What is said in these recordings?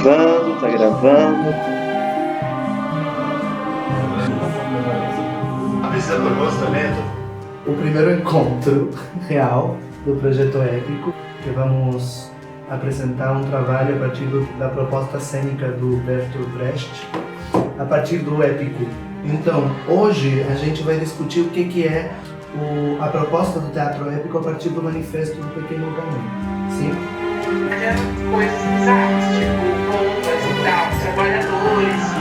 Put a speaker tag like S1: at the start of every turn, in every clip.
S1: gravando, tá gravando.
S2: Precisa do orçamento?
S3: O primeiro encontro real do projeto épico, que vamos apresentar um trabalho a partir da proposta cênica do Bertolt Brecht, a partir do épico. Então, hoje a gente vai discutir o que é a proposta do teatro épico a partir do manifesto do Pequeno Galão. Sim?
S4: Coisas bizarras, tipo bombas e tal, trabalhadores e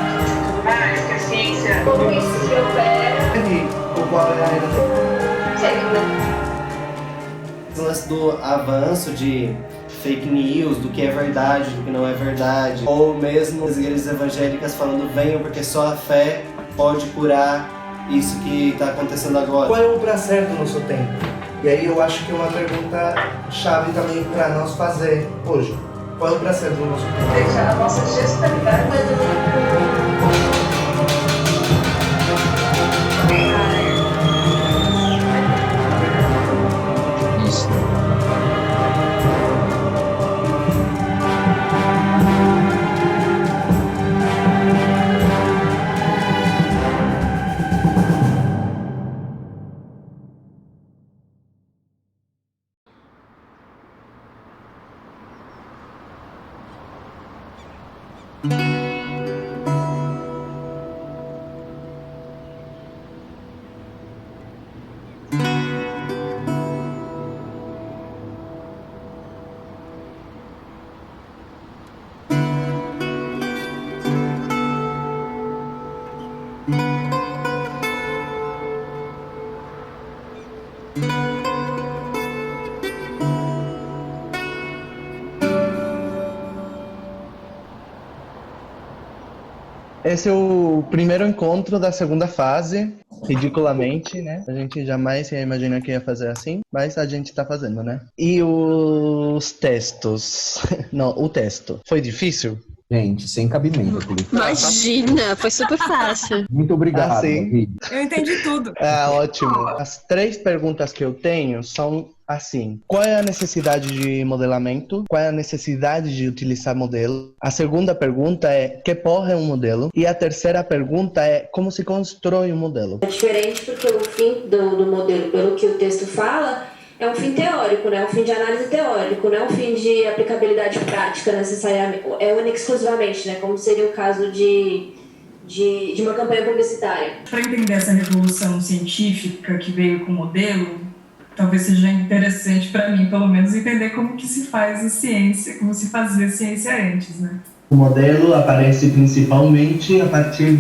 S4: tudo mais, que a ciência...
S5: Como isso se opera?
S3: O qual é a era
S6: O lance do avanço de fake news, do que é verdade, do que não é verdade, ou mesmo as igrejas evangélicas falando venham porque só a fé pode curar isso que está acontecendo agora.
S3: Qual é o pra certo no seu tempo? E aí eu acho que é uma pergunta chave também para nós fazer hoje. Qual é o pra certo no nosso tempo?
S4: Deixar a nossa gestualidade
S3: Esse é o primeiro encontro da segunda fase, ridiculamente, né? A gente jamais ia imaginar que ia fazer assim, mas a gente tá fazendo, né? E os textos? Não, o texto. Foi difícil?
S7: Gente, sem cabimento.
S8: Imagina, foi super fácil.
S7: Muito obrigado, David.
S9: Eu entendi tudo.
S3: Ótimo. As 3 perguntas que eu tenho são assim: qual é a necessidade de modelamento? Qual é a necessidade de utilizar modelo? A segunda pergunta é: que porra é um modelo? E a terceira pergunta é: como se constrói um modelo?
S5: É diferente porque o fim do modelo, pelo que o texto fala, é um fim teórico, né? Um fim de análise teórico, não é um fim de aplicabilidade prática necessariamente, é único exclusivamente, né? Como seria o caso de uma campanha publicitária.
S9: Para entender essa revolução científica que veio com o modelo, talvez seja interessante para mim, pelo menos, entender como que se faz a ciência, como se fazia a ciência antes, né?
S3: O modelo aparece principalmente a partir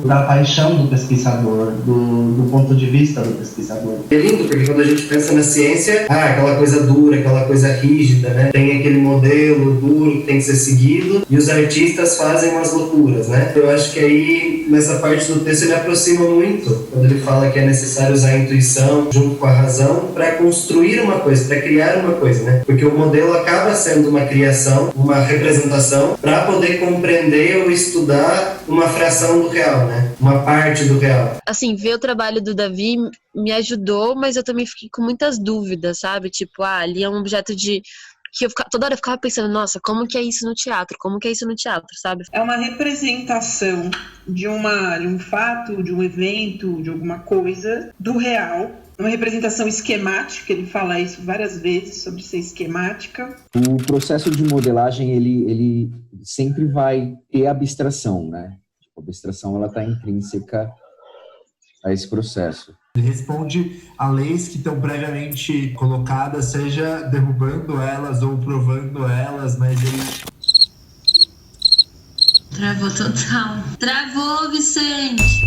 S3: da paixão do pesquisador, do ponto de vista do pesquisador.
S6: É lindo, porque quando a gente pensa na ciência, aquela coisa dura, aquela coisa rígida, né? Tem aquele modelo duro que tem que ser seguido, e os artistas fazem umas loucuras, né? Eu acho que aí, nessa parte do texto, ele aproxima muito, quando ele fala que é necessário usar a intuição junto com a razão para construir uma coisa, para criar uma coisa, né? Porque o modelo acaba sendo uma criação, uma representação, para poder compreender ou estudar uma fração do real, né? Uma parte do real.
S8: Assim, ver o trabalho do Davi me ajudou, mas eu também fiquei com muitas dúvidas, sabe? Tipo, ali é um objeto que toda hora eu ficava pensando, nossa, como que é isso no teatro? Como que é isso no teatro, sabe?
S10: É uma representação de um fato, de um evento, de alguma coisa, do real. Uma representação esquemática, ele fala isso várias vezes, sobre ser esquemática.
S7: O processo de modelagem, ele sempre vai ter abstração, né? A abstração, ela está intrínseca a esse processo.
S2: Ele responde a leis que estão previamente colocadas, seja derrubando elas ou provando elas, mas ele...
S11: Travou total. Travou, Vicente!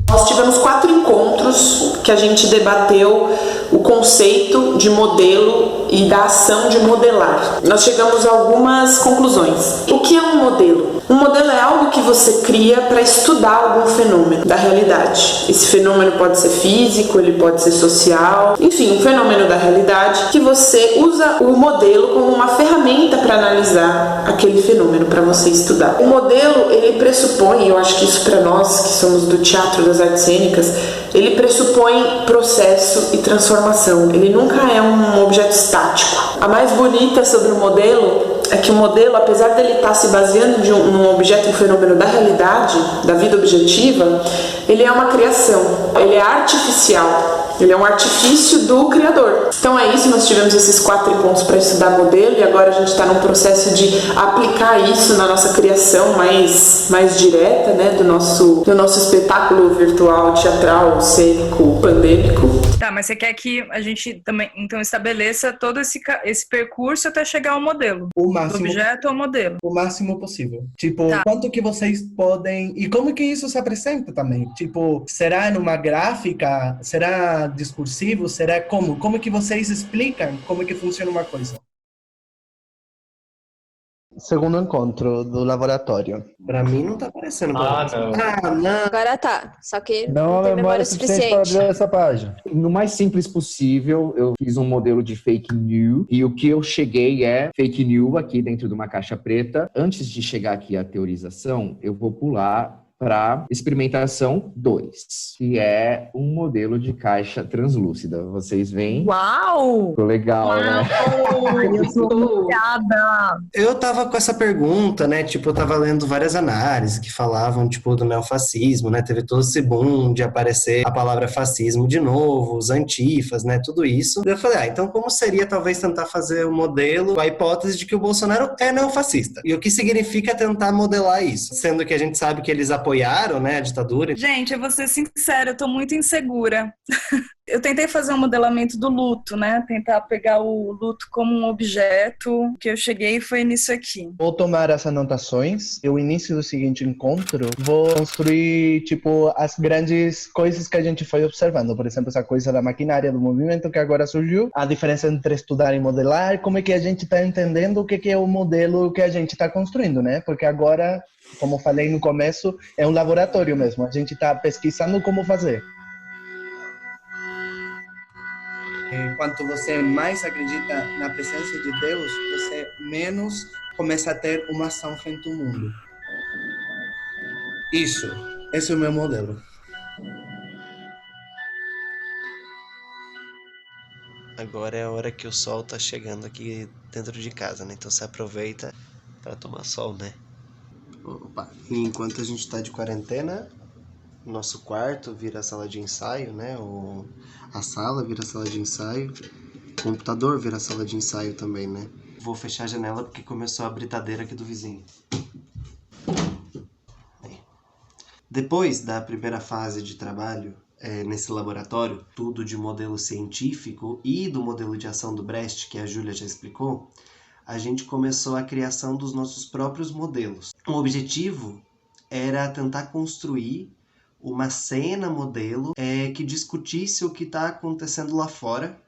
S12: Nós tivemos 4 encontros que a gente debateu o conceito de modelo e da ação de modelar. Nós chegamos a algumas conclusões. O que é um modelo? Um modelo é algo que você cria para estudar algum fenômeno da realidade. Esse fenômeno pode ser físico, ele pode ser social, enfim, um fenômeno da realidade que você usa o modelo como uma ferramenta para analisar aquele fenômeno, para você estudar. O modelo, ele pressupõe, eu acho que isso para nós que somos do teatro, das artes cênicas, ele pressupõe processo e transformação. Ele nunca é um objeto estático. A mais bonita sobre o modelo é que o modelo, apesar dele estar se baseando num objeto, um fenômeno da realidade, da vida objetiva, ele é uma criação, ele é artificial. Ele é um artifício do criador. Então é isso, nós tivemos esses 4 pontos para estudar modelo e agora a gente está num processo de aplicar isso na nossa criação mais direta, né, do nosso espetáculo virtual, teatral, cênico, pandêmico.
S9: Tá, mas você quer que a gente também então estabeleça todo esse percurso até chegar ao modelo?
S3: O máximo,
S9: do objeto ao modelo.
S3: O máximo possível. Tipo, quanto que vocês podem... E como que isso se apresenta também? Tipo, será numa gráfica? Será discursivo? Será como? Como que vocês explicam como que funciona uma coisa? Segundo encontro do laboratório.
S6: Pra mim não tá aparecendo.
S13: Não.
S6: Não.
S14: Agora tá, só que
S7: não
S14: não tem memória
S7: suficiente para abrir essa página. No mais simples possível, eu fiz um modelo de fake news e o que eu cheguei é fake news aqui dentro de uma caixa preta. Antes de chegar aqui à teorização, eu vou pular para experimentação 2, que é um modelo de caixa translúcida. Vocês veem?
S9: Uau!
S7: Ficou legal, né?
S9: Eu tô obrigada.
S6: Eu tava com essa pergunta, né? Tipo, eu tava lendo várias análises que falavam, tipo, do neofascismo, né? Teve todo esse boom de aparecer a palavra fascismo de novo, os antifas, né? Tudo isso. Eu falei, então como seria talvez tentar fazer um modelo com a hipótese de que o Bolsonaro é neofascista? E o que significa tentar modelar isso? Sendo que a gente sabe que eles apoiaram, né, a ditadura.
S9: Gente, eu vou ser sincera, eu tô muito insegura. Eu tentei fazer um modelamento do luto, né? Tentar pegar o luto como um objeto. O que eu cheguei foi nisso aqui.
S3: Vou tomar as anotações e o início do seguinte encontro vou construir, tipo, as grandes coisas que a gente foi observando. Por exemplo, essa coisa da maquinária do movimento que agora surgiu. A diferença entre estudar e modelar. Como é que a gente está entendendo o que é o modelo que a gente está construindo, né? Porque agora, como falei no começo, é um laboratório mesmo. A gente está pesquisando como fazer. Quanto você mais acredita na presença de Deus, você menos começa a ter uma ação frente ao mundo. Isso. Esse é o meu modelo.
S15: Agora é a hora que o sol tá chegando aqui dentro de casa, né? Então você aproveita para tomar sol, né? Opa. E enquanto a gente tá de quarentena, nosso quarto vira sala de ensaio, né? A sala vira sala de ensaio, o computador vira sala de ensaio também, né? Vou fechar a janela porque começou a britadeira aqui do vizinho. Depois da primeira fase de trabalho nesse laboratório, tudo de modelo científico e do modelo de ação do Brecht, que a Júlia já explicou, a gente começou a criação dos nossos próprios modelos. O objetivo era tentar construir uma cena modelo que discutisse o que está acontecendo lá fora,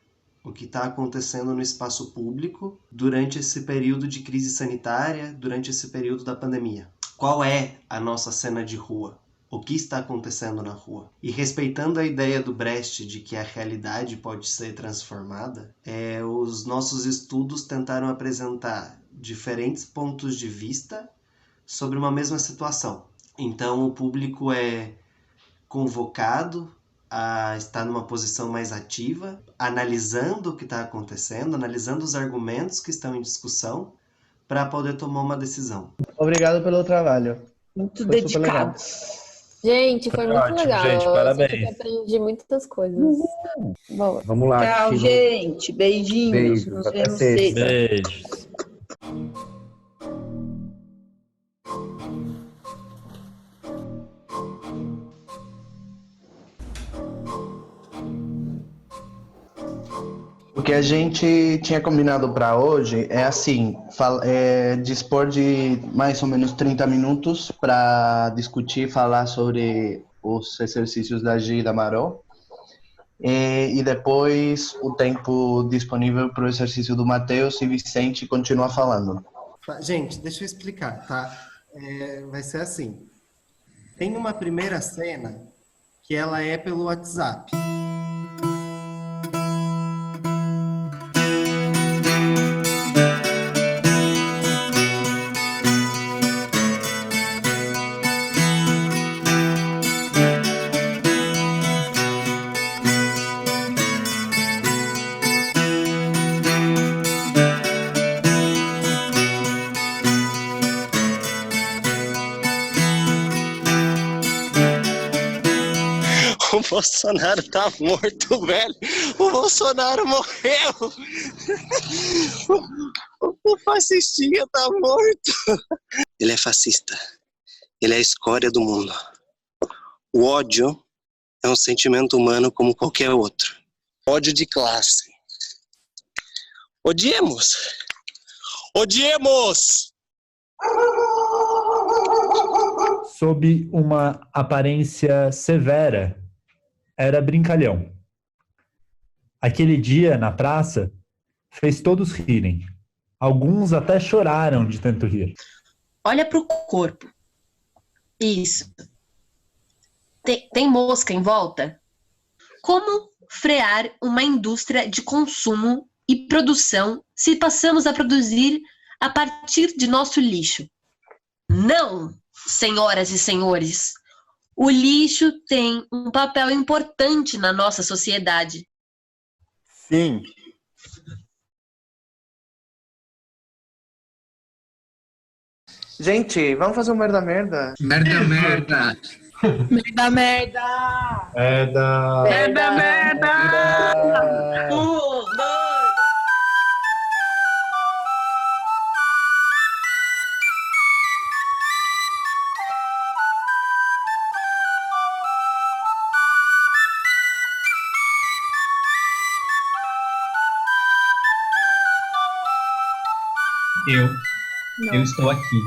S15: o que está acontecendo no espaço público durante esse período de crise sanitária, durante esse período da pandemia. Qual é a nossa cena de rua? O que está acontecendo na rua? E respeitando a ideia do Brecht de que a realidade pode ser transformada, os nossos estudos tentaram apresentar diferentes pontos de vista sobre uma mesma situação. Então o público é convocado a estar numa posição mais ativa, analisando o que está acontecendo, analisando os argumentos que estão em discussão, para poder tomar uma decisão.
S3: Obrigado pelo trabalho.
S9: Muito dedicado.
S14: Gente, foi muito
S13: ótimo,
S14: legal.
S13: gente, parabéns.
S14: Eu aprendi muitas coisas. Bom.
S7: Vamos lá.
S10: Tchau, gente. Beijinhos.
S7: Beijo,
S10: Nos
S7: até
S10: vemos
S7: sexta.
S10: sexta.
S13: Beijo.
S3: O que a gente tinha combinado para hoje é assim, dispor de mais ou menos 30 minutos para discutir, falar sobre os exercícios da Gi e da Maró, e depois o tempo disponível para o exercício do Matheus e Vicente continuar falando.
S6: Gente, deixa eu explicar, tá?
S15: vai ser assim. Tem uma primeira cena que ela é pelo WhatsApp.
S13: O Bolsonaro tá morto, velho. O Bolsonaro morreu. O fascistinha tá morto. Ele é fascista. Ele é a escória do mundo. O ódio é um sentimento humano como qualquer outro. Ódio de classe. Odiemos. Odiemos!
S16: Sob uma aparência severa, era brincalhão. Aquele dia, na praça, fez todos rirem. Alguns até choraram de tanto rir.
S17: Olha pro corpo. Isso. Tem mosca em volta? Como frear uma indústria de consumo e produção se passamos a produzir a partir de nosso lixo? Não, senhoras e senhores. O lixo tem um papel importante na nossa sociedade.
S16: Sim.
S18: Gente, vamos fazer um merda.
S6: Merda.
S12: Merda, merda!
S19: Eu estou aqui.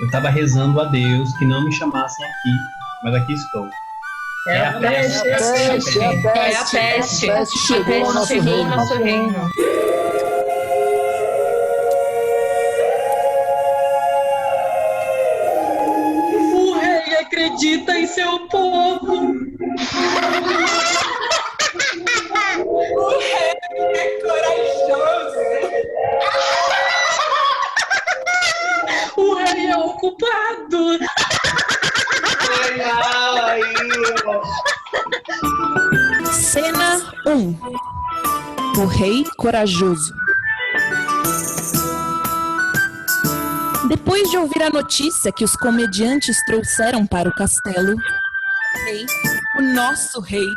S19: Eu estava rezando a Deus que não me chamassem aqui, mas aqui estou.
S4: É a peste. É a peste. A peste chegou ao nosso reino.
S20: O rei acredita em seu povo.
S4: O rei é corajoso.
S20: O rei é o culpado.
S12: Cena 1. O Rei Corajoso. Depois de ouvir a notícia que os comediantes trouxeram para o castelo, o nosso rei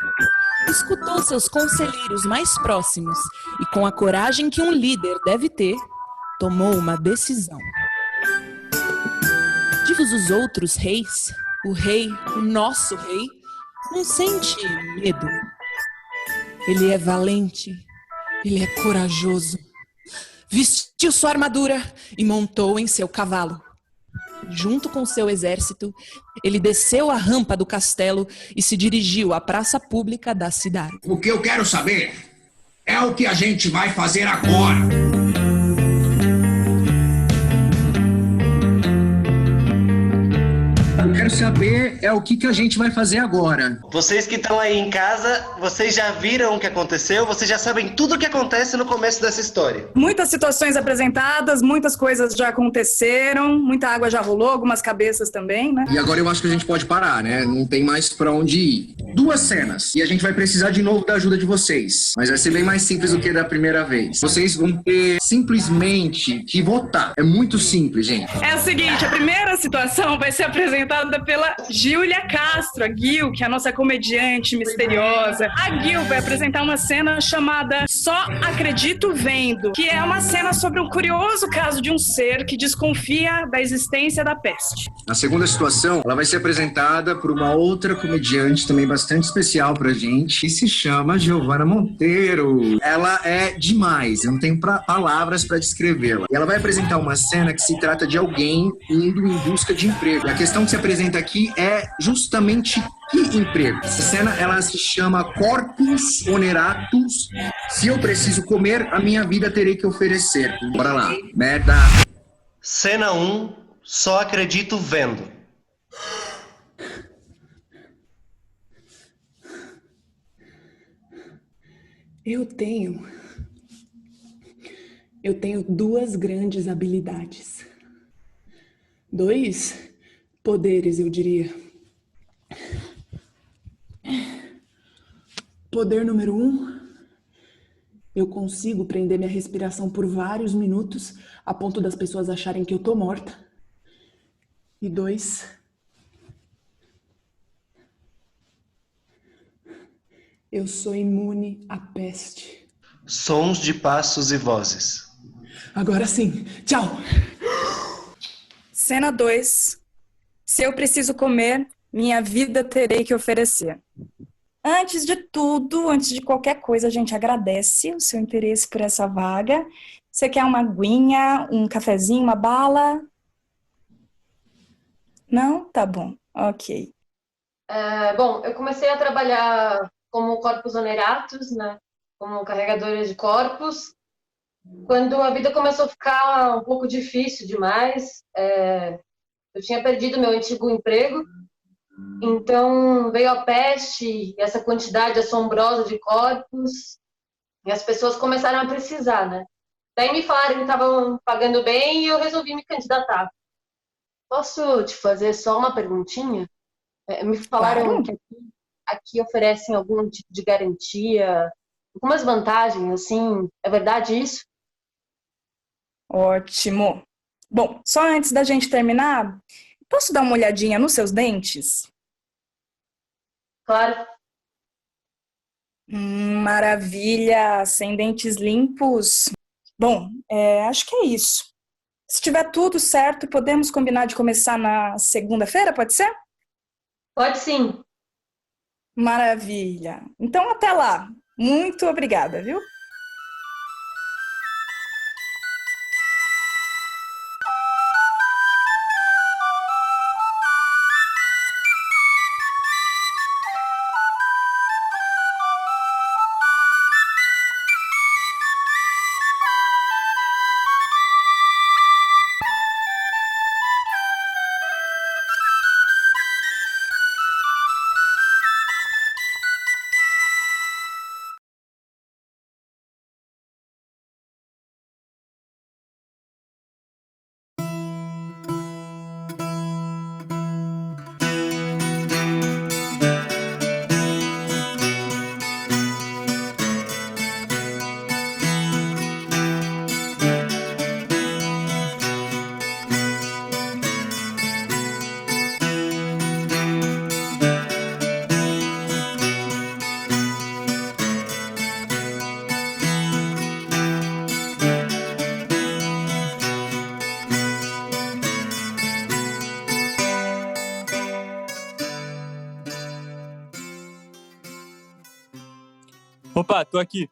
S12: escutou seus conselheiros mais próximos e, com a coragem que um líder deve ter, tomou uma decisão. De todos os outros reis, o nosso rei, não sente medo. Ele é valente, ele é corajoso. Vestiu sua armadura e montou em seu cavalo. Junto com seu exército, ele desceu a rampa do castelo e se dirigiu à praça pública da cidade.
S21: O que eu quero saber é o que a gente vai fazer agora. Eu quero saber é o que a gente vai fazer agora.
S15: Vocês que estão aí em casa, vocês já viram o que aconteceu? Vocês já sabem tudo o que acontece no começo dessa história.
S22: Muitas situações apresentadas, muitas coisas já aconteceram, muita água já rolou, algumas cabeças também, né?
S21: E agora eu acho que a gente pode parar, né? Não tem mais pra onde ir. 2 cenas. E a gente vai precisar de novo da ajuda de vocês. Mas vai ser bem mais simples do que da primeira vez. Vocês vão ter simplesmente que votar. É muito simples, gente.
S22: É o seguinte, a primeira situação vai ser apresentada pela Júlia Castro, a Gil, que é a nossa comediante misteriosa. A Gil vai apresentar uma cena chamada Só Acredito Vendo, que é uma cena sobre um curioso caso de um ser que desconfia da existência da peste.
S21: A segunda situação, ela vai ser apresentada por uma outra comediante também bastante especial pra gente, que se chama Giovana Monteiro. Ela é demais, eu não tenho palavras pra descrevê-la. E ela vai apresentar uma cena que se trata de alguém indo em busca de emprego. E a questão que se apresenta aqui é justamente que emprego. Essa cena, ela se chama Corpus Oneratus. Se eu preciso comer, a minha vida terei que oferecer. Bora lá. Merda.
S15: Cena 1,
S13: Só acredito vendo.
S1: Eu tenho duas grandes habilidades. 2 poderes, eu diria. Poder número 1, eu consigo prender minha respiração por vários minutos, a ponto das pessoas acharem que eu tô morta. E 2, eu sou imune à peste.
S13: Sons de passos e vozes.
S1: Agora sim, tchau!
S22: Cena 2. Se eu preciso comer, minha vida terei que oferecer. Antes de tudo, antes de qualquer coisa, a gente agradece o seu interesse por essa vaga. Você quer uma aguinha, um cafezinho, uma bala? Não? Tá bom. Ok.
S5: Bom, eu comecei a trabalhar como corpus oneratus, né? Como carregadora de corpos. Quando a vida começou a ficar um pouco difícil demais, eu tinha perdido meu antigo emprego, então veio a peste e essa quantidade assombrosa de corpos, e as pessoas começaram a precisar, né? Daí me falaram que estavam pagando bem e eu resolvi me candidatar. Posso te fazer só uma perguntinha? Me falaram que aqui oferecem algum tipo de garantia, algumas vantagens, assim, é verdade isso?
S22: Ótimo. Bom, só antes da gente terminar, posso dar uma olhadinha nos seus dentes?
S5: Claro.
S22: Maravilha, sem dentes limpos. Bom, acho que é isso. Se tiver tudo certo, podemos combinar de começar na segunda-feira, pode ser?
S5: Pode sim.
S22: Maravilha. Então, até lá. Muito obrigada, viu?
S23: Opa, tô aqui.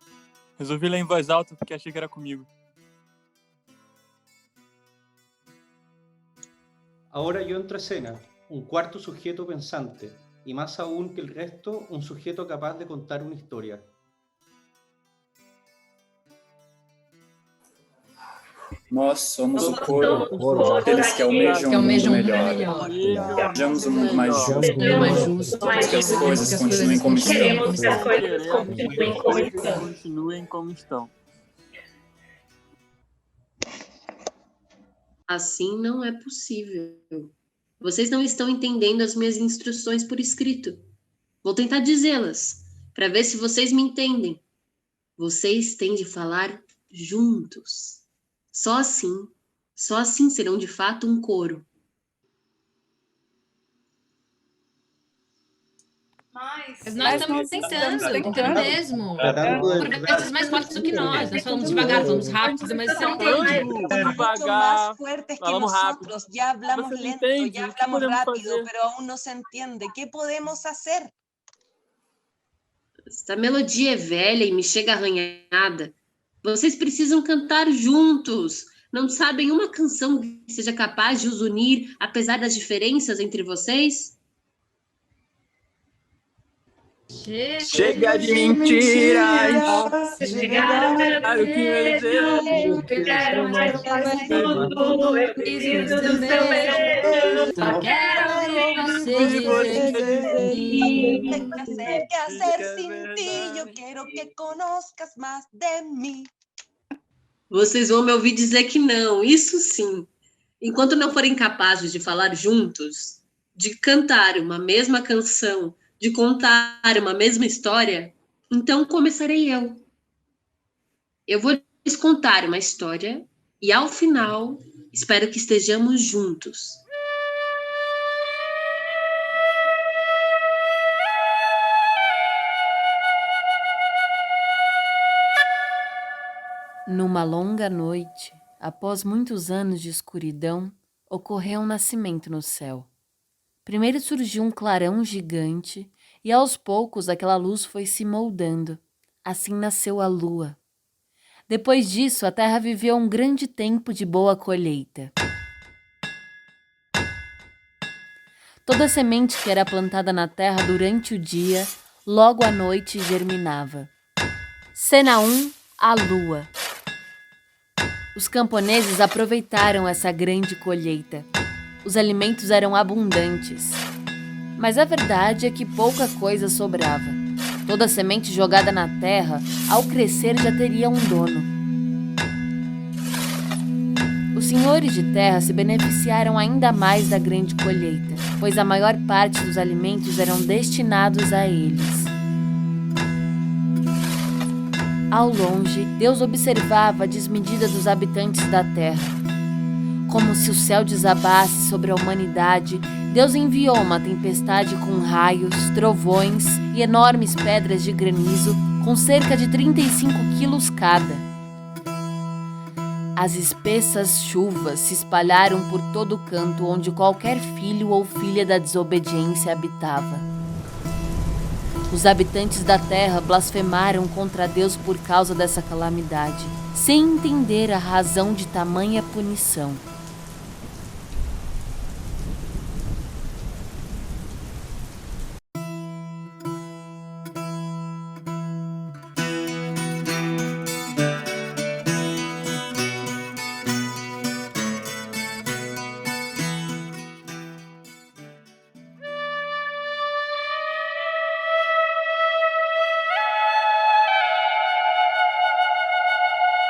S23: Resolvi ler em voz alta porque achei que era comigo.
S24: Ahora yo entro a escena, un cuarto sujeto pensante, y más aún que el resto, un sujeto capaz de contar una historia.
S25: Nós somos o coro, aqueles que almejam um mundo melhor. Desejamos um mundo mais justo, que as coisas continuem como estão.
S23: Queremos que as coisas continuem como estão.
S17: Assim não é possível. Vocês não estão entendendo as minhas instruções por escrito. Vou tentar dizê-las, para ver se vocês me entendem. Vocês têm de falar juntos. Só assim serão de fato um coro.
S26: Mas nós estamos tentando mesmo. Por vezes mais fortes do que nós. Nós falamos devagar, falamos rápido, mas você não entende.
S23: Devagar,
S27: falamos rápido. Ya hablamos lento, ya hablamos rápido, pero aún no se entiende. ¿Qué podemos hacer?
S17: Essa melodia é velha e me chega arranhada. Vocês precisam cantar juntos. Não sabem uma canção que seja capaz de os unir, apesar das diferenças entre vocês?
S23: Chega de mentiras.
S26: Chegaram
S23: Claro que
S26: eu quero mais tudo. Eu preciso do seu beijo. Só quero ouvir você dizer.
S27: ¿Qué hacer sin ti? Yo quiero que conozcas más de mí.
S2: Vocês vão me ouvir dizer que não, isso sim. Enquanto não forem capazes de falar juntos, de cantar uma mesma canção, de contar uma mesma história, então começarei eu. Eu vou lhes contar uma história e, ao final, espero que estejamos juntos.
S7: Numa longa noite, após muitos anos de escuridão, ocorreu um nascimento no céu. Primeiro surgiu um clarão gigante e aos poucos aquela luz foi se moldando. Assim nasceu a lua. Depois disso, a terra viveu um grande tempo de boa colheita. Toda semente que era plantada na terra durante o dia, logo à noite germinava. Cena 1, a lua. Os camponeses aproveitaram essa grande colheita. Os alimentos eram abundantes. Mas a verdade é que pouca coisa sobrava. Toda semente jogada na terra, ao crescer já teria um dono. Os senhores de terra se beneficiaram ainda mais da grande colheita, pois a maior parte dos alimentos eram destinados a eles. Ao longe, Deus observava a desmedida dos habitantes da terra. Como se o céu desabasse sobre a humanidade, Deus enviou uma tempestade com raios, trovões e enormes pedras de granizo com cerca de 35 quilos cada. As espessas chuvas se espalharam por todo canto onde qualquer filho ou filha da desobediência habitava. Os habitantes da terra blasfemaram contra Deus por causa dessa calamidade, sem entender a razão de tamanha punição.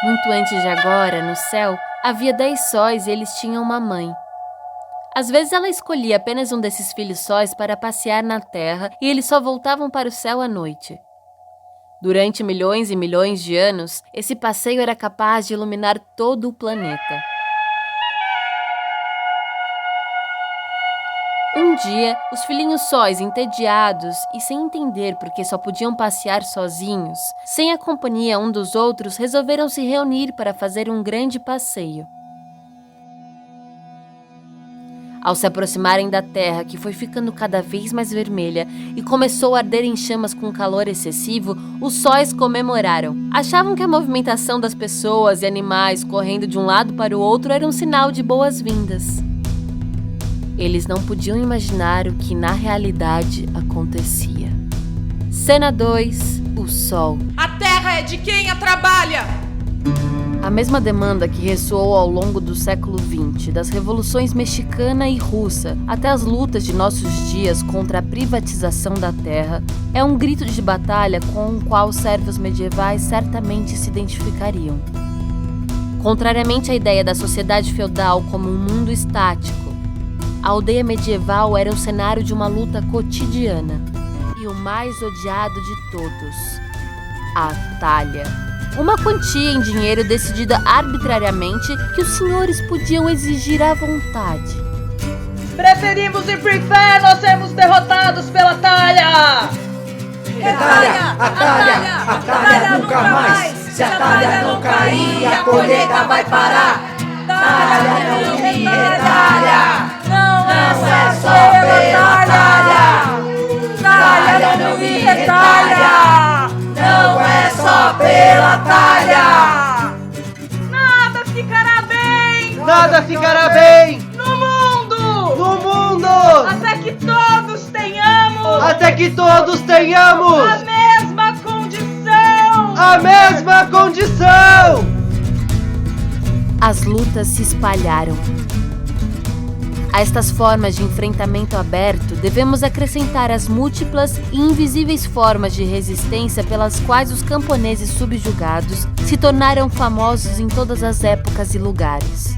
S7: Muito antes de agora, no céu, havia 10 sóis e eles tinham uma mãe. Às vezes ela escolhia apenas um desses filhos sóis para passear na terra e eles só voltavam para o céu à noite. Durante milhões e milhões de anos, esse passeio era capaz de iluminar todo o planeta. Um dia, os filhinhos sóis, entediados e sem entender por que só podiam passear sozinhos, sem a companhia um dos outros, resolveram se reunir para fazer um grande passeio. Ao se aproximarem da terra, que foi ficando cada vez mais vermelha e começou a arder em chamas com calor excessivo, os sóis comemoraram. Achavam que a movimentação das pessoas e animais correndo de um lado para o outro era um sinal de boas-vindas. Eles não podiam imaginar o que na realidade acontecia. Cena 2, o sol.
S8: A terra é de quem a trabalha!
S7: A mesma demanda que ressoou ao longo do século XX, das revoluções mexicana e russa, até as lutas de nossos dias contra a privatização da terra, é um grito de batalha com o qual os servos medievais certamente se identificariam. Contrariamente à ideia da sociedade feudal como um mundo estático, a aldeia medieval era o cenário de uma luta cotidiana. E o mais odiado de todos, a talha. Uma quantia em dinheiro decidida arbitrariamente que os senhores podiam exigir à vontade.
S20: Preferimos ir pro inferno a sermos derrotados pela talha!
S9: A talha nunca mais! Se a talha não cair, a colheita vai parar! Talha não me retalha! Não é só pela talha! Talha não me retalha! Não é só pela talha!
S20: Nada ficará bem!
S3: Nada ficará bem!
S20: No mundo!
S3: No mundo!
S20: Até que todos tenhamos
S6: até que todos tenhamos
S20: a mesma condição!
S6: A mesma condição!
S7: As lutas se espalharam. A estas formas de enfrentamento aberto, devemos acrescentar as múltiplas e invisíveis formas de resistência pelas quais os camponeses subjugados se tornaram famosos em todas as épocas e lugares.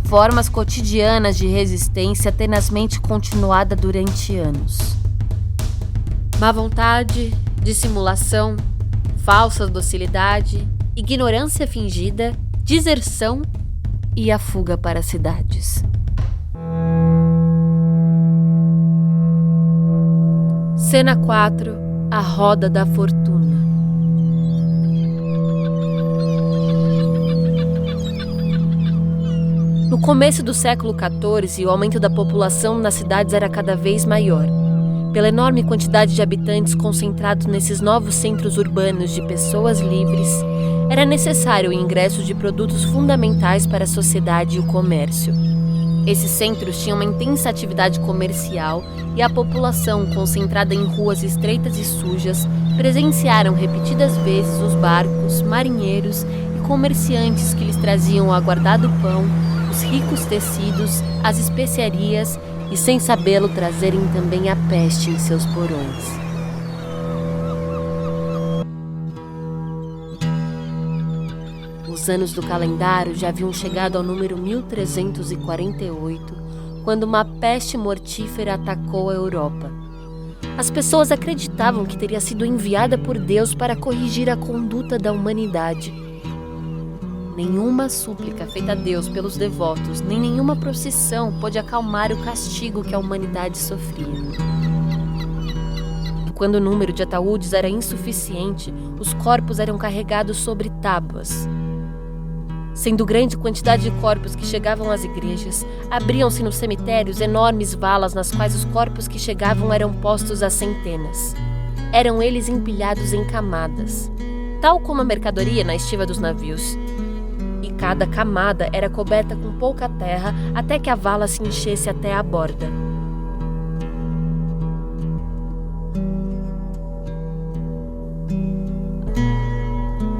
S7: Formas cotidianas de resistência tenazmente continuada durante anos. Má vontade, dissimulação, falsa docilidade, ignorância fingida, deserção e a fuga para as cidades. Cena 4. A Roda da Fortuna. No começo do século XIV, o aumento da população nas cidades era cada vez maior. Pela enorme quantidade de habitantes concentrados nesses novos centros urbanos de pessoas livres, era necessário o ingresso de produtos fundamentais para a sociedade e o comércio. Esses centros tinham uma intensa atividade comercial e a população, concentrada em ruas estreitas e sujas, presenciaram repetidas vezes os barcos, marinheiros e comerciantes que lhes traziam o aguardado pão, os ricos tecidos, as especiarias e, sem sabê-lo, trazerem também a peste em seus porões. Os anos do calendário já haviam chegado ao número 1348, quando uma peste mortífera atacou a Europa. As pessoas acreditavam que teria sido enviada por Deus para corrigir a conduta da humanidade. Nenhuma súplica feita a Deus pelos devotos, nem nenhuma procissão pôde acalmar o castigo que a humanidade sofria. Quando o número de ataúdes era insuficiente, os corpos eram carregados sobre tábuas. Sendo grande quantidade de corpos que chegavam às igrejas, abriam-se nos cemitérios enormes valas nas quais os corpos que chegavam eram postos a centenas. Eram eles empilhados em camadas, tal como a mercadoria na estiva dos navios. E cada camada era coberta com pouca terra até que a vala se enchesse até a borda.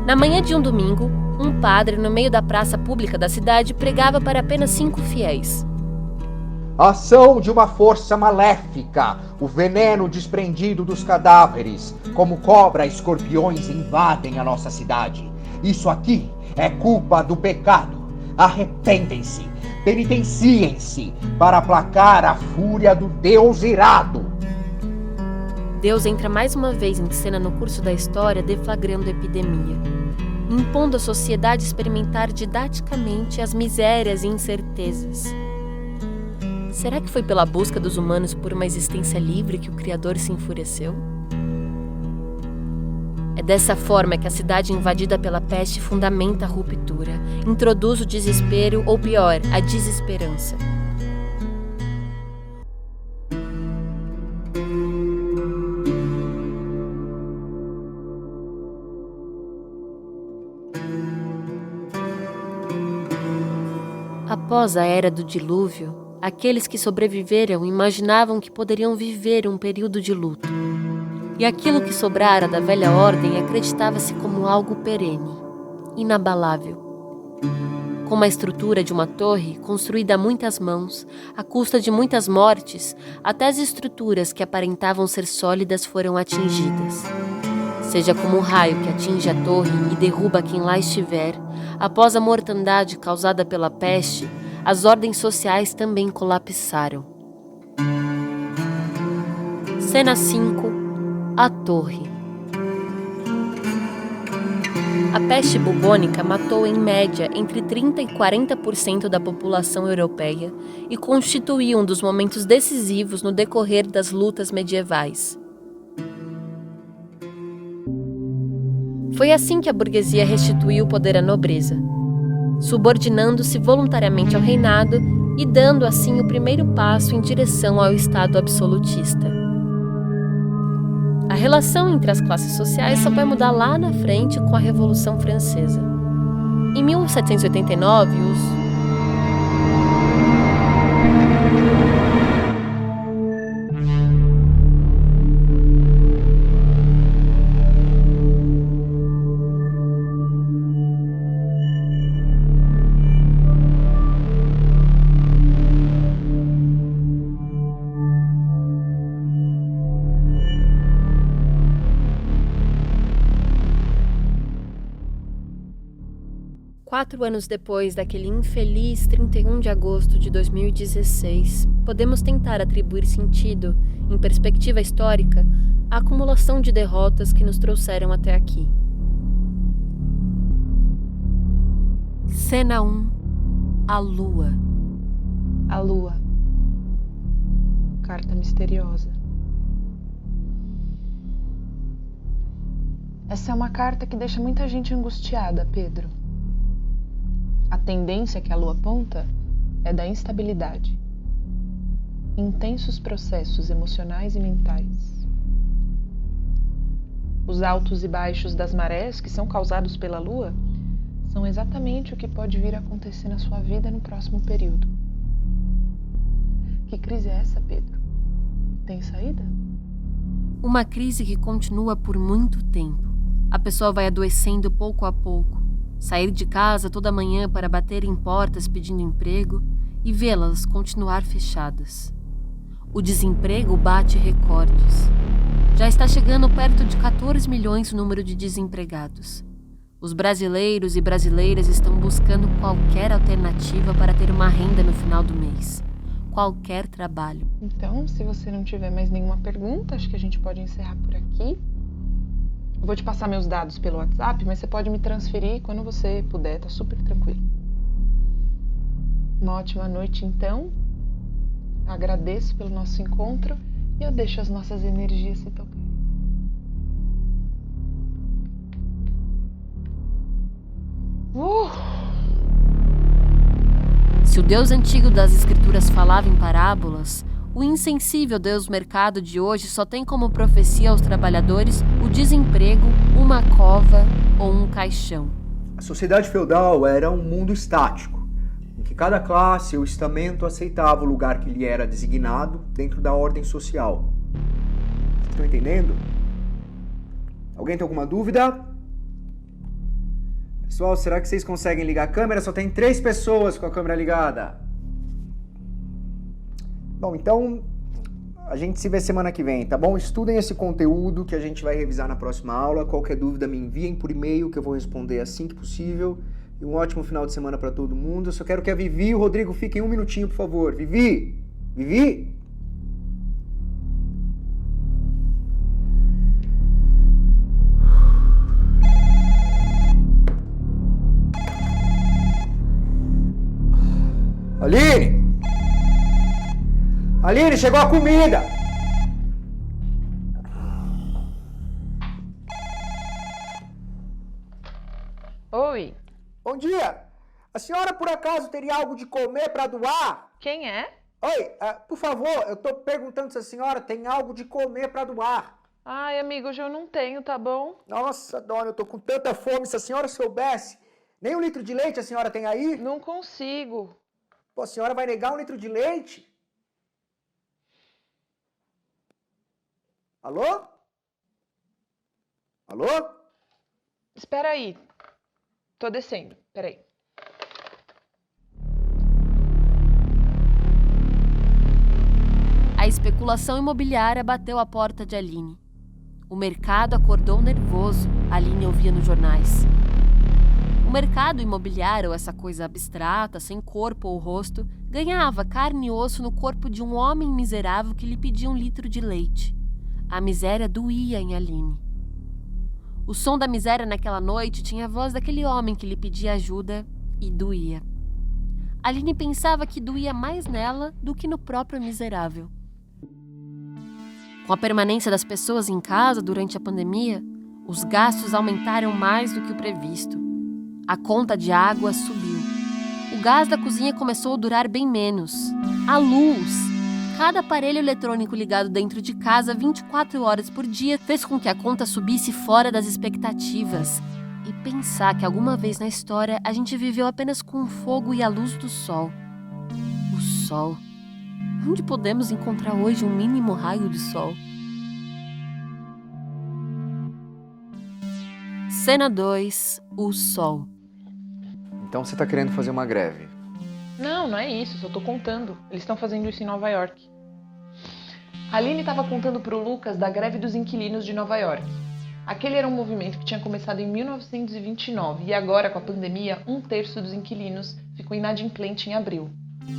S7: Na manhã de um domingo, um padre, no meio da praça pública da cidade, pregava para apenas 5 fiéis.
S10: A ação de uma força maléfica, o veneno desprendido dos cadáveres, como cobra e escorpiões invadem a nossa cidade. Isso aqui é culpa do pecado. Arrependem-se, penitenciem-se, para aplacar a fúria do Deus irado.
S7: Deus entra mais uma vez em cena no curso da história, deflagrando a epidemia, impondo à sociedade experimentar didaticamente as misérias e incertezas. Será que foi pela busca dos humanos por uma existência livre que o Criador se enfureceu? É dessa forma que a cidade invadida pela peste fundamenta a ruptura, introduz o desespero ou, pior, a desesperança. Após a era do dilúvio, aqueles que sobreviveram imaginavam que poderiam viver um período de luto. E aquilo que sobrara da velha ordem acreditava-se como algo perene, inabalável. Como a estrutura de uma torre construída a muitas mãos, à custa de muitas mortes, até as estruturas que aparentavam ser sólidas foram atingidas. Seja como um raio que atinge a torre e derruba quem lá estiver, após a mortandade causada pela peste, as ordens sociais também colapsaram. Cena 5. A Torre. A peste bubônica matou em média entre 30% e 40% da população europeia e constituiu um dos momentos decisivos no decorrer das lutas medievais. Foi assim que a burguesia restituiu o poder à nobreza, subordinando-se voluntariamente ao reinado e dando assim o primeiro passo em direção ao Estado absolutista. A relação entre as classes sociais só vai mudar lá na frente com a Revolução Francesa. Em 1789, 4 anos depois daquele infeliz 31 de agosto de 2016, podemos tentar atribuir sentido, em perspectiva histórica, à acumulação de derrotas que nos trouxeram até aqui. Cena 1. A Lua.
S1: A Lua. Carta misteriosa. Essa é uma carta que deixa muita gente angustiada, Pedro. A tendência que a Lua aponta é da instabilidade. Intensos processos emocionais e mentais. Os altos e baixos das marés que são causados pela Lua são exatamente o que pode vir a acontecer na sua vida no próximo período. Que crise é essa, Pedro? Tem saída?
S7: Uma crise que continua por muito tempo. A pessoa vai adoecendo pouco a pouco. Sair de casa toda manhã para bater em portas pedindo emprego e vê-las continuar fechadas. O desemprego bate recordes. Já está chegando perto de 14 milhões o número de desempregados. Os brasileiros e brasileiras estão buscando qualquer alternativa para ter uma renda no final do mês. Qualquer trabalho.
S1: Então, se você não tiver mais nenhuma pergunta, acho que a gente pode encerrar por aqui. Eu vou te passar meus dados pelo WhatsApp, mas você pode me transferir quando você puder, tá super tranquilo. Uma ótima noite, então. Agradeço pelo nosso encontro e eu deixo as nossas energias se tocarem.
S7: Se o Deus antigo das Escrituras falava em parábolas, o insensível Deus mercado de hoje só tem como profecia aos trabalhadores o desemprego, uma cova ou um caixão.
S10: A sociedade feudal era um mundo estático, em que cada classe ou estamento aceitava o lugar que lhe era designado dentro da ordem social. Vocês estão entendendo? Alguém tem alguma dúvida? Pessoal, será que vocês conseguem ligar a câmera? Só tem 3 pessoas com a câmera ligada. Bom, então a gente se vê semana que vem, tá bom? Estudem esse conteúdo que a gente vai revisar na próxima aula. Qualquer dúvida me enviem por e-mail que eu vou responder assim que possível. E um ótimo final de semana para todo mundo. Eu só quero que a Vivi e o Rodrigo fiquem 1 minutinho, por favor. Vivi! Vivi! Aline! Aline, chegou a comida!
S1: Oi.
S10: Bom dia! A senhora, por acaso, teria algo de comer para doar?
S1: Quem é?
S10: Oi, por favor, eu tô perguntando se a senhora tem algo de comer para doar.
S1: Ai, amigo, hoje eu não tenho, tá bom?
S10: Nossa, dona, eu tô com tanta fome, se a senhora soubesse. Nem 1 litro de leite a senhora tem aí?
S1: Não consigo.
S10: Pô, a senhora vai negar 1 litro de leite? Alô? Alô?
S1: Espera aí. Tô descendo, peraí.
S7: A especulação imobiliária bateu à porta de Aline. O mercado acordou nervoso, Aline ouvia nos jornais. O mercado imobiliário, essa coisa abstrata, sem corpo ou rosto, ganhava carne e osso no corpo de um homem miserável que lhe pedia 1 litro de leite. A miséria doía em Aline. O som da miséria naquela noite tinha a voz daquele homem que lhe pedia ajuda e doía. Aline pensava que doía mais nela do que no próprio miserável. Com a permanência das pessoas em casa durante a pandemia, os gastos aumentaram mais do que o previsto. A conta de água subiu. O gás da cozinha começou a durar bem menos. A luz, cada aparelho eletrônico ligado dentro de casa 24 horas por dia fez com que a conta subisse fora das expectativas. E pensar que alguma vez na história a gente viveu apenas com o fogo e a luz do sol. O sol. Onde podemos encontrar hoje um mínimo raio de sol? Cena 2. O sol.
S10: Então você tá querendo fazer uma greve?
S1: Não, não é isso, só tô contando. Eles estão fazendo isso em Nova York. A Aline estava contando pro Lucas da greve dos inquilinos de Nova York. Aquele era um movimento que tinha começado em 1929 e agora, com a pandemia, 1/3 dos inquilinos ficou inadimplente em abril.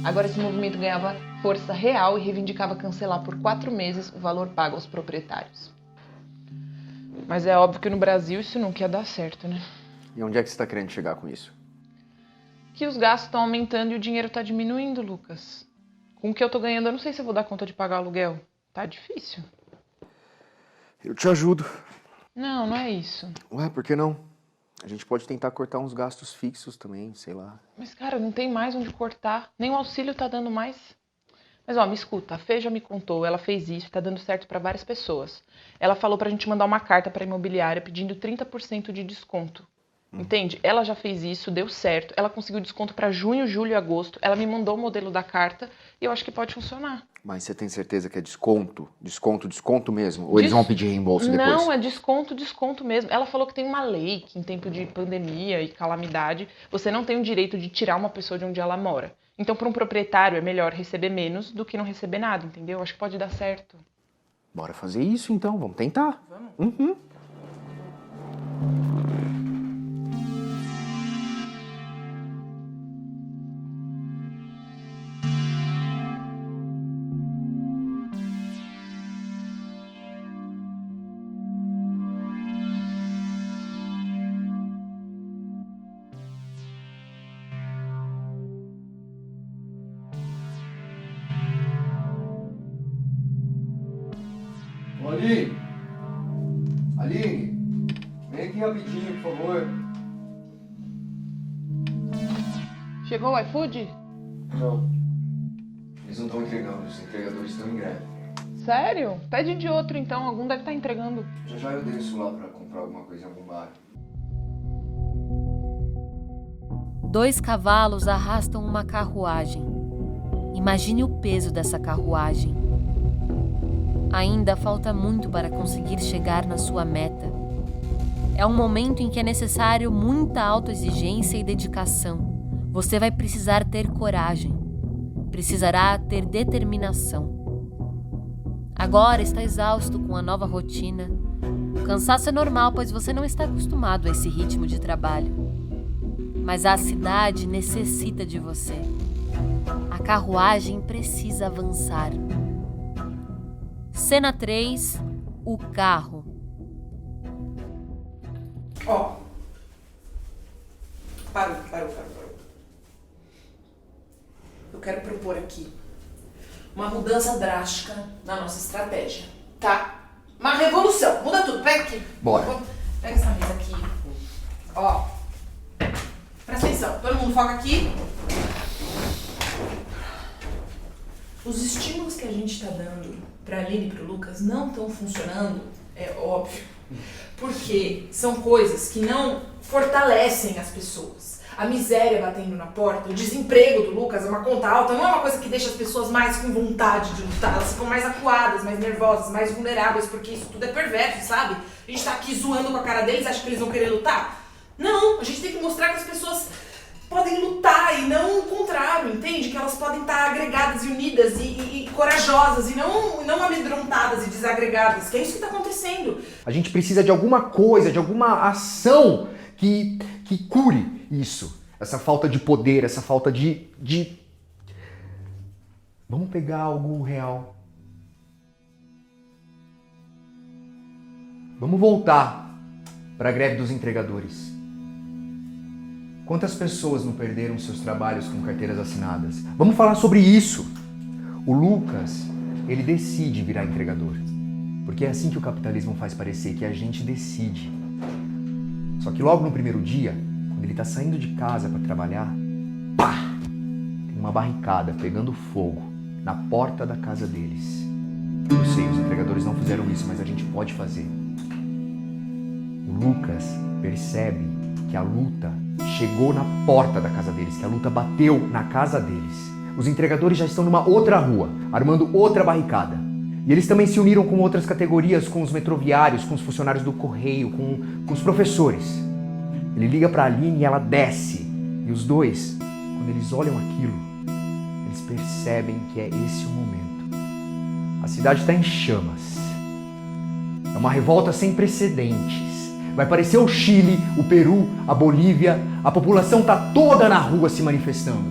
S1: Agora esse movimento ganhava força real e reivindicava cancelar por 4 meses o valor pago aos proprietários. Mas é óbvio que no Brasil isso nunca ia dar certo, né?
S10: E onde é que você está querendo chegar com isso?
S1: Que os gastos estão aumentando e o dinheiro está diminuindo, Lucas. Com o que eu tô ganhando, eu não sei se eu vou dar conta de pagar o aluguel. Tá difícil.
S10: Eu te ajudo.
S1: Não, não é isso.
S10: Ué, por que não? A gente pode tentar cortar uns gastos fixos também, sei lá.
S1: Mas, cara, não tem mais onde cortar. Nem o auxílio tá dando mais. Mas, ó, me escuta. A Fê já me contou. Ela fez isso e tá dando certo pra várias pessoas. Ela falou pra gente mandar uma carta pra imobiliária pedindo 30% de desconto. Entende? Ela já fez isso, deu certo. Ela conseguiu desconto pra junho, julho e agosto. Ela me mandou o modelo da carta e eu acho que pode funcionar.
S10: Mas você tem certeza que é desconto? Desconto mesmo? Ou eles vão pedir reembolso depois?
S1: Não, é desconto mesmo. Ela falou que tem uma lei que em tempo de pandemia e calamidade, você não tem o direito de tirar uma pessoa de onde ela mora. Então, para um proprietário, é melhor receber menos do que não receber nada, entendeu? Acho que pode dar certo.
S10: Bora fazer isso, então. Vamos tentar.
S1: Vamos.
S10: Uhum. Aline, vem aqui rapidinho, por favor.
S1: Chegou o iFood?
S10: Não. Eles não estão entregando, os entregadores estão em greve.
S1: Sério? Pede de outro então, algum deve estar entregando.
S10: Já eu desço lá pra comprar alguma coisa em algum bar.
S7: 2 cavalos arrastam uma carruagem. Imagine o peso dessa carruagem. Ainda falta muito para conseguir chegar na sua meta. É um momento em que é necessário muita autoexigência e dedicação. Você vai precisar ter coragem. Precisará ter determinação. Agora está exausto com a nova rotina. O cansaço é normal, pois você não está acostumado a esse ritmo de trabalho. Mas a cidade necessita de você. A carruagem precisa avançar. Cena 3, o carro.
S8: Ó. Parou. Eu quero propor aqui uma mudança drástica na nossa estratégia, tá? Uma revolução. Muda tudo. Pega aqui.
S10: Bora.
S8: Pega essa mesa aqui. Ó. Presta atenção. Todo mundo foca aqui. Os estímulos que a gente tá dando pra Aline e pro Lucas não estão funcionando, é óbvio. Porque são coisas que não fortalecem as pessoas. A miséria batendo na porta, o desemprego do Lucas é uma conta alta, não é uma coisa que deixa as pessoas mais com vontade de lutar. Elas ficam mais acuadas, mais nervosas, mais vulneráveis, porque isso tudo é perverso, sabe? A gente tá aqui zoando com a cara deles, acha que eles vão querer lutar? Não, a gente tem que mostrar que as pessoas podem lutar e não o contrário, entende? Que elas podem estar agregadas e unidas e corajosas e não amedrontadas e desagregadas, que é isso que está acontecendo.
S10: A gente precisa de alguma coisa, de alguma ação que cure isso. Essa falta de poder, essa falta de... Vamos pegar algo real. Vamos voltar para a greve dos entregadores. Quantas pessoas não perderam seus trabalhos com carteiras assinadas? Vamos falar sobre isso. O Lucas, ele decide virar entregador. Porque é assim que o capitalismo faz parecer, que a gente decide. Só que logo no primeiro dia, quando ele tá saindo de casa para trabalhar, pá! Tem uma barricada pegando fogo na porta da casa deles. Eu sei, os entregadores não fizeram isso, mas a gente pode fazer. O Lucas percebe que a luta chegou na porta da casa deles, que a luta bateu na casa deles. Os entregadores já estão numa outra rua, armando outra barricada. E eles também se uniram com outras categorias, com os metroviários, com os funcionários do correio, com os professores. Ele liga pra Aline e ela desce. E os dois, quando eles olham aquilo, eles percebem que é esse o momento. A cidade está em chamas. É uma revolta sem precedentes. Vai parecer o Chile, o Peru, a Bolívia. A população tá toda na rua se manifestando,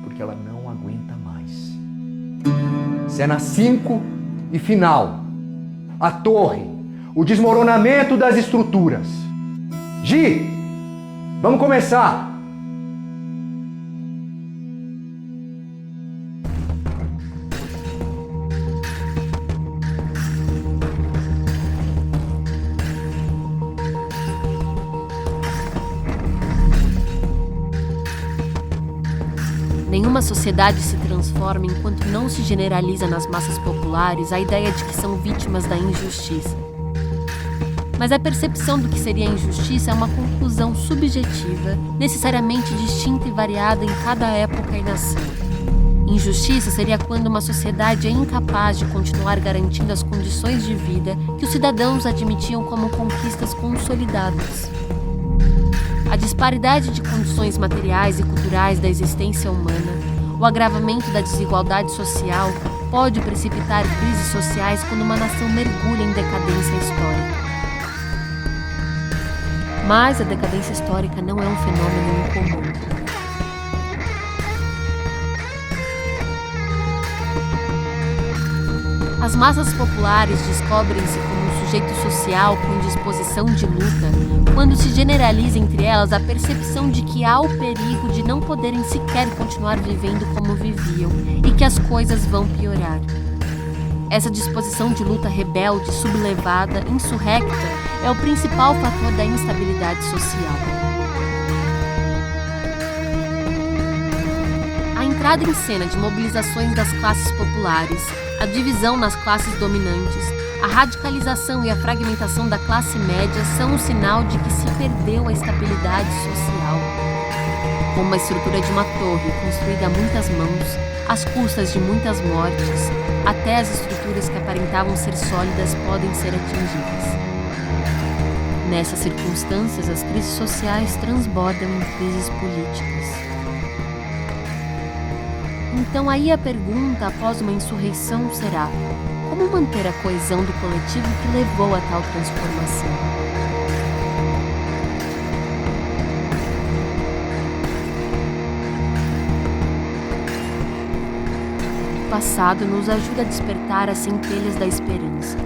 S10: porque ela não aguenta mais. Cena 5 e final. A torre. O desmoronamento das estruturas. Gi, vamos começar.
S7: Nenhuma sociedade se transforma enquanto não se generaliza nas massas populares a ideia de que são vítimas da injustiça. Mas a percepção do que seria injustiça é uma conclusão subjetiva, necessariamente distinta e variada em cada época e nação. Injustiça seria quando uma sociedade é incapaz de continuar garantindo as condições de vida que os cidadãos admitiam como conquistas consolidadas. A disparidade de condições materiais e culturais da existência humana, o agravamento da desigualdade social, pode precipitar crises sociais quando uma nação mergulha em decadência histórica. Mas a decadência histórica não é um fenômeno incomum. As massas populares descobrem-se como um sujeito social com disposição de luta quando se generaliza entre elas a percepção de que há o perigo de não poderem sequer continuar vivendo como viviam e que as coisas vão piorar. Essa disposição de luta rebelde, sublevada, insurrecta, é o principal fator da instabilidade social. A entrada em cena de mobilizações das classes populares, a divisão nas classes dominantes, a radicalização e a fragmentação da classe média são um sinal de que se perdeu a estabilidade social. Como a estrutura de uma torre construída a muitas mãos, às custas de muitas mortes, até as estruturas que aparentavam ser sólidas podem ser atingidas. Nessas circunstâncias, as crises sociais transbordam em crises políticas. Então aí a pergunta após uma insurreição será: como manter a coesão do coletivo que levou a tal transformação? O passado nos ajuda a despertar as centelhas da esperança.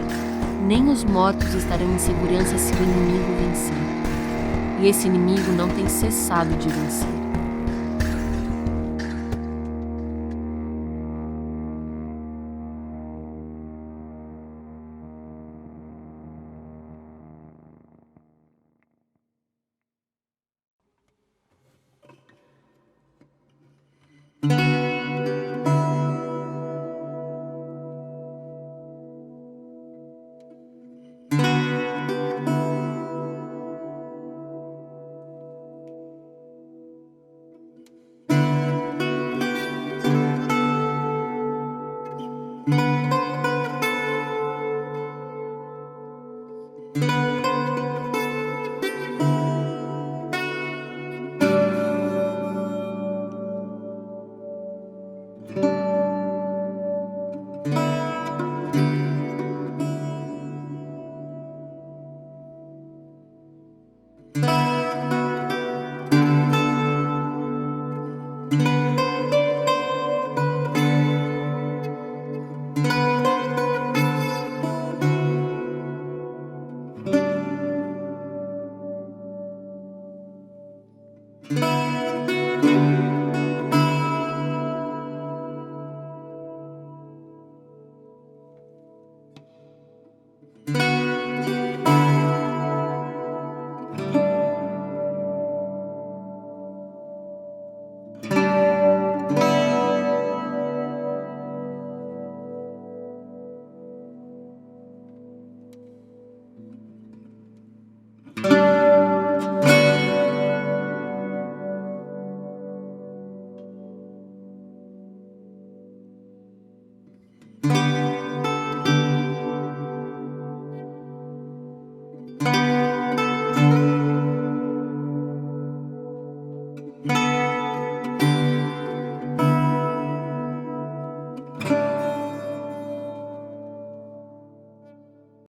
S7: Nem os mortos estarão em segurança se o inimigo vencer. E esse inimigo não tem cessado de vencer.